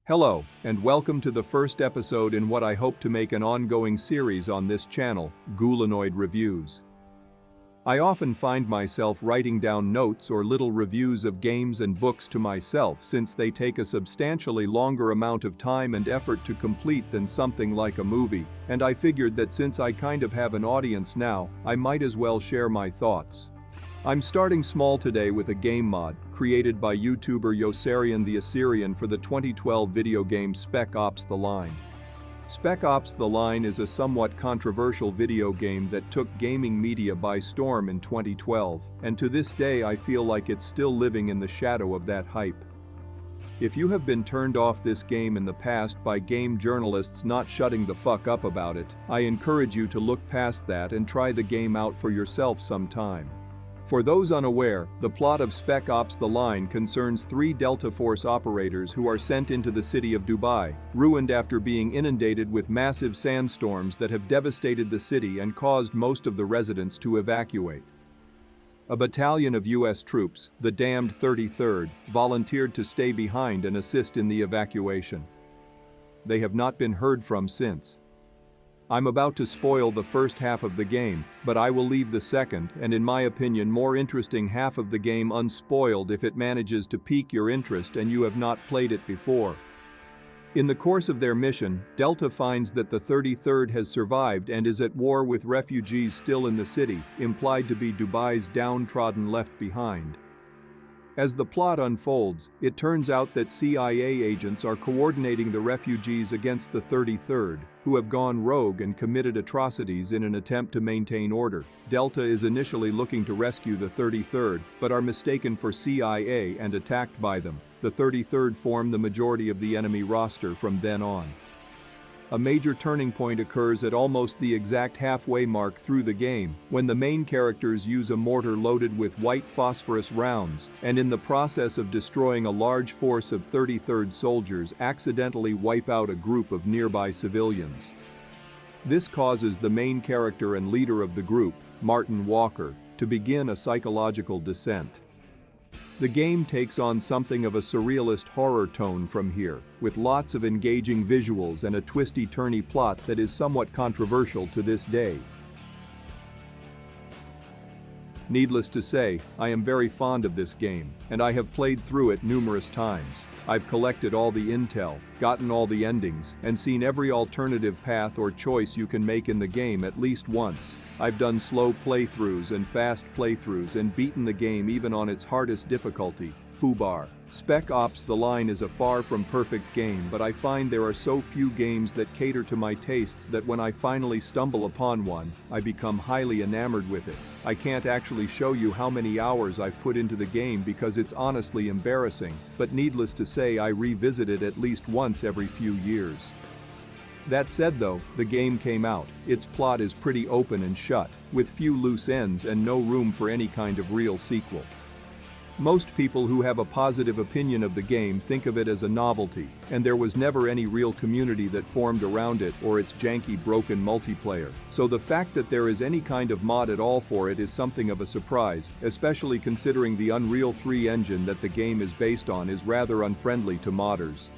Hello, and welcome to the first episode in what I hope to make an ongoing series on this channel, Ghoulonoid Reviews. I often find myself writing down notes or little reviews of games and books to myself since they take a substantially longer amount of time and effort to complete than something like a movie, and I figured that since I kind of have an audience now, I might as well share my thoughts. I'm starting small today with a game mod, created by YouTuber Yossarian the Assyrian for the 2012 video game Spec Ops the Line. Spec Ops the Line is a somewhat controversial video game that took gaming media by storm in 2012, and to this day I feel like it's still living in the shadow of that hype. If you have been turned off this game in the past by game journalists not shutting the fuck up about it, I encourage you to look past that and try the game out for yourself sometime. For those unaware, the plot of Spec Ops the Line concerns 3 Delta Force operators who are sent into the city of Dubai, ruined after being inundated with massive sandstorms that have devastated the city and caused most of the residents to evacuate. A battalion of US troops, the damned 33rd, volunteered to stay behind and assist in the evacuation. They have not been heard from since. I'm about to spoil the first half of the game, but I will leave the second and in my opinion more interesting half of the game unspoiled if it manages to pique your interest and you have not played it before. In the course of their mission, Delta finds that the 33rd has survived and is at war with refugees still in the city, implied to be Dubai's downtrodden left behind. As the plot unfolds, it turns out that CIA agents are coordinating the refugees against the 33rd, who have gone rogue and committed atrocities in an attempt to maintain order. Delta is initially looking to rescue the 33rd, but are mistaken for CIA and attacked by them. The 33rd form the majority of the enemy roster from then on. A major turning point occurs at almost the exact halfway mark through the game, when the main characters use a mortar loaded with white phosphorus rounds, and in the process of destroying a large force of 33rd soldiers accidentally wipe out a group of nearby civilians. This causes the main character and leader of the group, Martin Walker, to begin a psychological descent. The game takes on something of a surrealist horror tone from here, with lots of engaging visuals and a twisty-turny plot that is somewhat controversial to this day. Needless to say, I am very fond of this game, and I have played through it numerous times. I've collected all the intel, gotten all the endings, and seen every alternative path or choice you can make in the game at least once. I've done slow playthroughs and fast playthroughs and beaten the game even on its hardest difficulty, Fubar. Spec Ops the Line is a far from perfect game, but I find there are so few games that cater to my tastes that when I finally stumble upon one, I become highly enamored with it. I can't actually show you how many hours I've put into the game because it's honestly embarrassing, but needless to say I revisit it at least once every few years. That said though, the game came out, its plot is pretty open and shut, with few loose ends and no room for any kind of real sequel. Most people who have a positive opinion of the game think of it as a novelty, and there was never any real community that formed around it or its janky broken multiplayer, so the fact that there is any kind of mod at all for it is something of a surprise, especially considering the Unreal 3 engine that the game is based on is rather unfriendly to modders.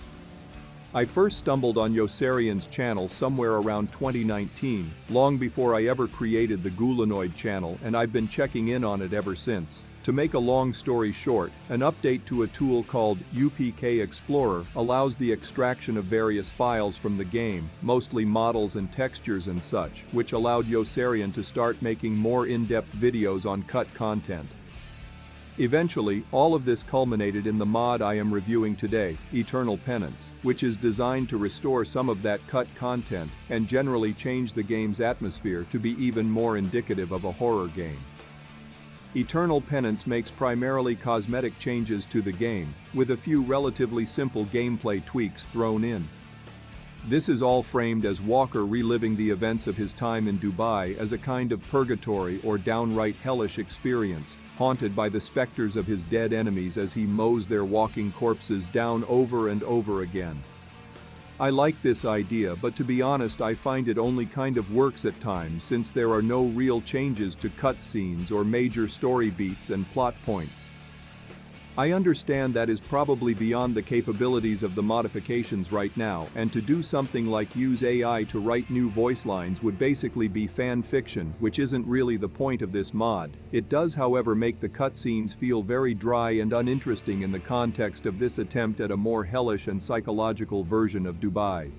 I first stumbled on Yossarian's channel somewhere around 2019, long before I ever created the Ghoulonoid channel, and I've been checking in on it ever since. To make a long story short, an update to a tool called UPK Explorer allows the extraction of various files from the game, mostly models and textures and such, which allowed Yossarian to start making more in-depth videos on cut content. Eventually, all of this culminated in the mod I am reviewing today, Eternal Penance, which is designed to restore some of that cut content and generally change the game's atmosphere to be even more indicative of a horror game. Eternal Penance makes primarily cosmetic changes to the game, with a few relatively simple gameplay tweaks thrown in. This is all framed as Walker reliving the events of his time in Dubai as a kind of purgatory or downright hellish experience, haunted by the specters of his dead enemies as he mows their walking corpses down over and over again. I like this idea, but to be honest I find it only kind of works at times since there are no real changes to cutscenes or major story beats and plot points. I understand that is probably beyond the capabilities of the modifications right now, and to do something like use AI to write new voice lines would basically be fan fiction, which isn't really the point of this mod. It does, however, make the cutscenes feel very dry and uninteresting in the context of this attempt at a more hellish and psychological version of Dubai.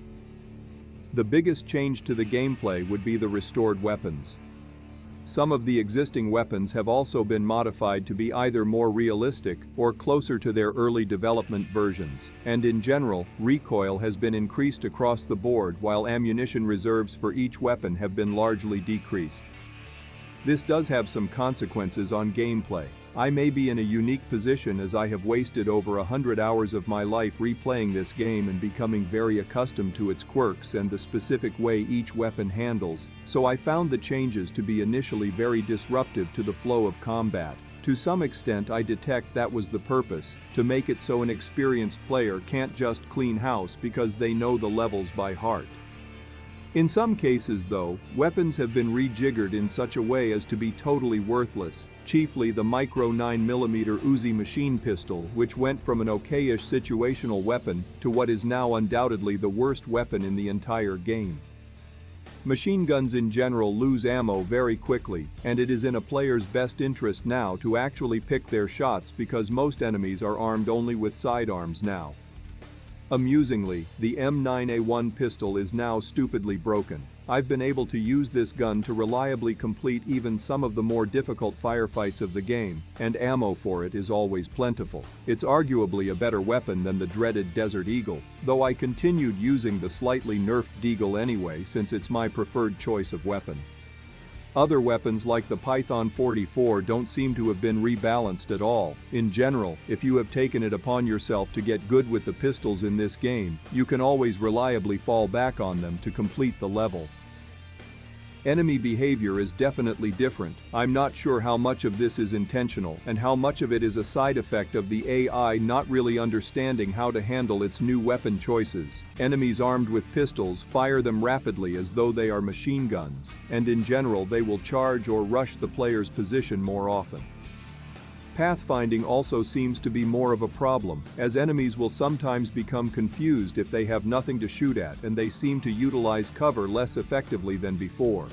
The biggest change to the gameplay would be the restored weapons. Some of the existing weapons have also been modified to be either more realistic or closer to their early development versions, and in general, recoil has been increased across the board while ammunition reserves for each weapon have been largely decreased. This does have some consequences on gameplay. I may be in a unique position as I have wasted over 100 hours of my life replaying this game and becoming very accustomed to its quirks and the specific way each weapon handles, so I found the changes to be initially very disruptive to the flow of combat. To some extent I detect that was the purpose, to make it so an experienced player can't just clean house because they know the levels by heart. In some cases though, weapons have been rejiggered in such a way as to be totally worthless, chiefly the micro 9mm Uzi machine pistol, which went from an okayish situational weapon to what is now undoubtedly the worst weapon in the entire game. Machine guns in general lose ammo very quickly, and it is in a player's best interest now to actually pick their shots because most enemies are armed only with sidearms now. Amusingly, the M9A1 pistol is now stupidly broken. I've been able to use this gun to reliably complete even some of the more difficult firefights of the game, and ammo for it is always plentiful. It's arguably a better weapon than the dreaded Desert Eagle, though I continued using the slightly nerfed Deagle anyway since it's my preferred choice of weapon. Other weapons like the Python 44 don't seem to have been rebalanced at all. In general, if you have taken it upon yourself to get good with the pistols in this game, you can always reliably fall back on them to complete the level. Enemy behavior is definitely different. I'm not sure how much of this is intentional and how much of it is a side effect of the AI not really understanding how to handle its new weapon choices. Enemies armed with pistols fire them rapidly as though they are machine guns, and in general they will charge or rush the player's position more often. Pathfinding also seems to be more of a problem, as enemies will sometimes become confused if they have nothing to shoot at and they seem to utilize cover less effectively than before.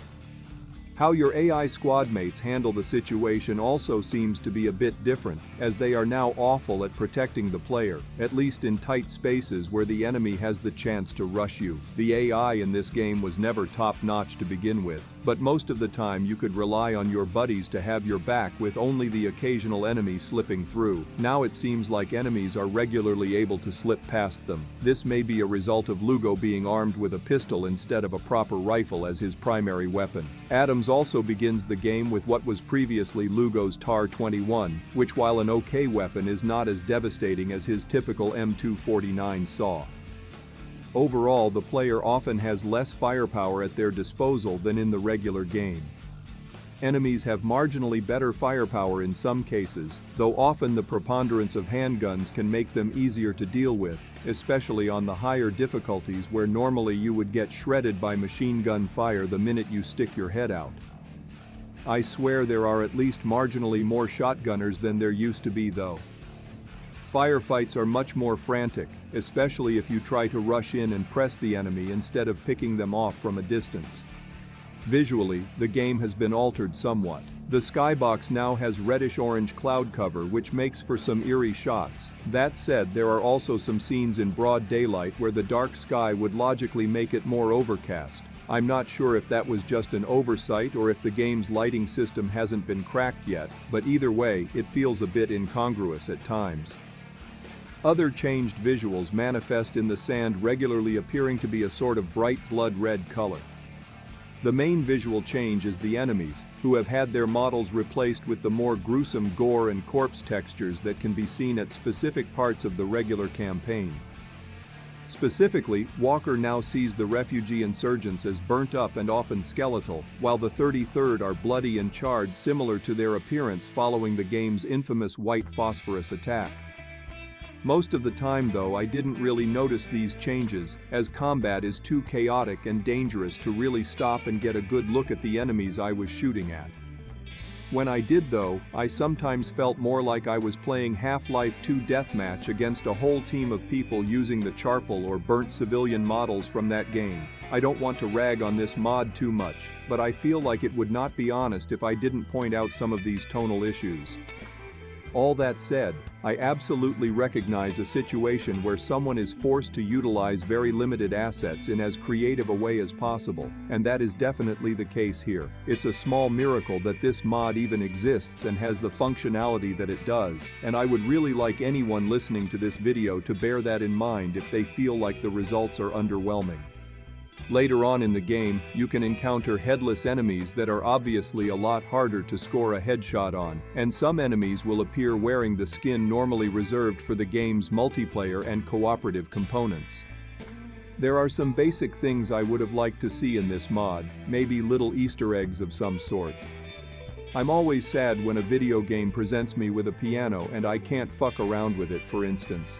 How your AI squad mates handle the situation also seems to be a bit different, as they are now awful at protecting the player, at least in tight spaces where the enemy has the chance to rush you. The AI in this game was never top-notch to begin with, but most of the time you could rely on your buddies to have your back with only the occasional enemy slipping through. Now it seems like enemies are regularly able to slip past them. This may be a result of Lugo being armed with a pistol instead of a proper rifle as his primary weapon. Adams also begins the game with what was previously Lugo's TAR-21, which while an okay weapon is not as devastating as his typical M249 saw. Overall, the player often has less firepower at their disposal than in the regular game. Enemies have marginally better firepower in some cases, though often the preponderance of handguns can make them easier to deal with, especially on the higher difficulties where normally you would get shredded by machine gun fire the minute you stick your head out. I swear there are at least marginally more shotgunners than there used to be though. Firefights are much more frantic, especially if you try to rush in and press the enemy instead of picking them off from a distance. Visually, the game has been altered somewhat. The skybox now has reddish-orange cloud cover which makes for some eerie shots. That said, there are also some scenes in broad daylight where the dark sky would logically make it more overcast. I'm not sure if that was just an oversight or if the game's lighting system hasn't been cracked yet, but either way, it feels a bit incongruous at times. Other changed visuals manifest in the sand regularly appearing to be a sort of bright blood red color. The main visual change is the enemies, who have had their models replaced with the more gruesome gore and corpse textures that can be seen at specific parts of the regular campaign. Specifically, Walker now sees the refugee insurgents as burnt up and often skeletal, while the 33rd are bloody and charred similar to their appearance following the game's infamous white phosphorus attack. Most of the time though I didn't really notice these changes, as combat is too chaotic and dangerous to really stop and get a good look at the enemies I was shooting at. When I did though, I sometimes felt more like I was playing Half-Life 2 Deathmatch against a whole team of people using the charcoal or burnt civilian models from that game. I don't want to rag on this mod too much, but I feel like it would not be honest if I didn't point out some of these tonal issues. All that said, I absolutely recognize a situation where someone is forced to utilize very limited assets in as creative a way as possible, and that is definitely the case here. It's a small miracle that this mod even exists and has the functionality that it does, and I would really like anyone listening to this video to bear that in mind if they feel like the results are underwhelming. Later on in the game, you can encounter headless enemies that are obviously a lot harder to score a headshot on, and some enemies will appear wearing the skin normally reserved for the game's multiplayer and cooperative components. There are some basic things I would have liked to see in this mod, maybe little Easter eggs of some sort. I'm always sad when a video game presents me with a piano and I can't fuck around with it, for instance.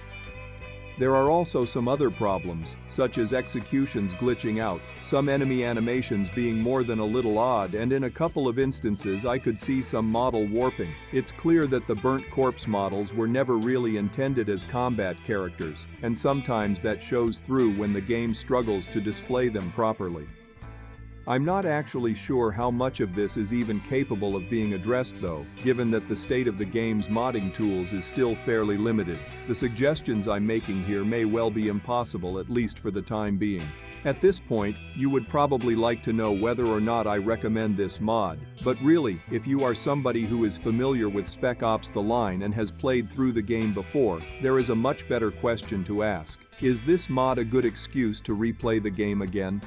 There are also some other problems, such as executions glitching out, some enemy animations being more than a little odd, and in a couple of instances I could see some model warping. It's clear that the burnt corpse models were never really intended as combat characters, and sometimes that shows through when the game struggles to display them properly. I'm not actually sure how much of this is even capable of being addressed though, given that the state of the game's modding tools is still fairly limited. The suggestions I'm making here may well be impossible, at least for the time being. At this point, you would probably like to know whether or not I recommend this mod, but really, if you are somebody who is familiar with Spec Ops the Line and has played through the game before, there is a much better question to ask. Is this mod a good excuse to replay the game again?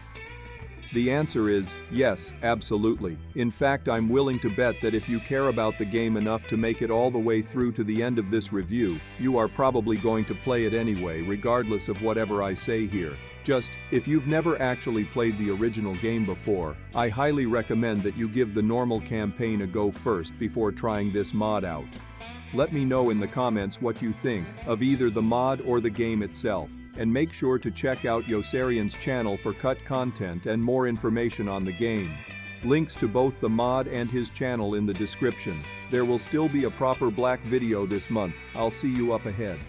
The answer is, yes, absolutely. In fact, I'm willing to bet that if you care about the game enough to make it all the way through to the end of this review, you are probably going to play it anyway, regardless of whatever I say here. Just, if you've never actually played the original game before, I highly recommend that you give the normal campaign a go first before trying this mod out. Let me know in the comments what you think of either the mod or the game itself. And make sure to check out Yossarian's channel for cut content and more information on the game. Links to both the mod and his channel in the description. There will still be a proper black video this month. I'll see you up ahead.